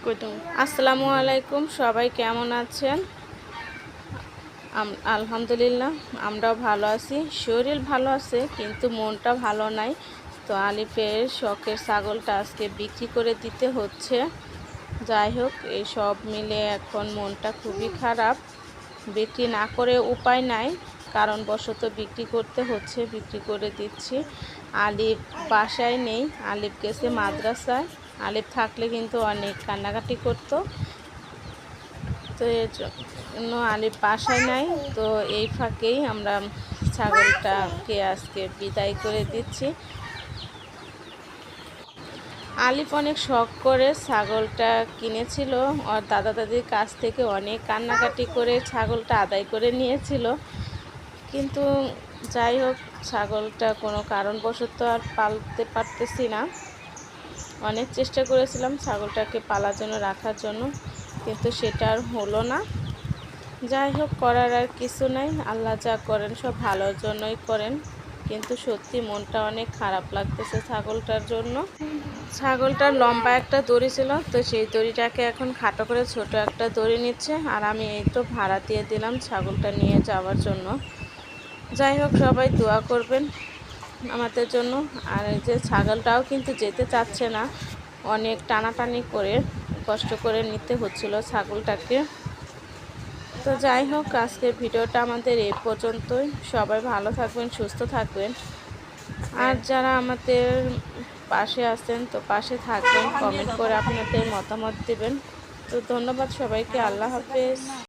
আসসালামু আলাইকুম, সবাই কেমন আছেন? আলহামদুলিল্লাহ, আমরাও ভালো আছি। শরীর ভালো আছে কিন্তু মনটা ভালো নাই। তো আলিফের শখের ছাগলটা আজকে বিক্রি করে দিতে হচ্ছে। যাই হোক, এই সব মিলে এখন মনটা খুবই খারাপ। বিক্রি না করে উপায় নাই, কারণবশত বিক্রি করতে হচ্ছে, বিক্রি করে দিচ্ছি। আলিফ বাসায় নেই, আলিফ গেছে মাদ্রাসায়। আলিফ থাকলে কিন্তু অনেক কান্নাকাটি করতো, তো এর জন্য আলিফ বাসায় নাই। তো এই ফাঁকেই আমরা ছাগলটাকে আজকে বিদায় করে দিচ্ছি। আলিফ অনেক শখ করে ছাগলটা কিনেছিল, ওর দাদা দাদির কাছ থেকে অনেক কান্নাকাটি করে ছাগলটা আদায় করে নিয়েছিল। কিন্তু যাই হোক, ছাগলটা কোনো কারণবশত আর পালতে পারতেছি না। অনেক চেষ্টা করেছিলাম ছাগলটাকে পালার জন্য, রাখার জন্য, কিন্তু সেটা আর হলো না। যাই হোক, করার আর কিছু নাই, আল্লাহ যা করেন সব ভালোর জন্যই করেন। কিন্তু সত্যি মনটা অনেক খারাপ লাগতেছে ছাগলটার জন্য। ছাগলটার লম্বা একটা দড়ি ছিল, তো সেই দড়িটাকে এখন খাটো করে ছোট একটা দড়ি নিচ্ছে, আর আমি এই তো ভাড়া দিয়ে দিলাম ছাগলটা নিয়ে যাওয়ার জন্য। যাই হোক, সবাই দোয়া করবেন আমাদের জন্য। আর এই যে ছাগলটাও কিন্তু যেতে চাচ্ছে না, অনেক টানাটানি করে কষ্ট করে নিতে হচ্ছিল ছাগলটাকে। তো যাই হোক, আজকের ভিডিওটা আমাদের এই পর্যন্তই। সবাই ভালো থাকবেন, সুস্থ থাকবেন। আর যারা আমাদের পাশে আছেন, তো পাশে থাকবেন, কমেন্ট করে আপনাদের মতামত দেবেন। তো ধন্যবাদ সবাইকে, আল্লাহ হাফেজ।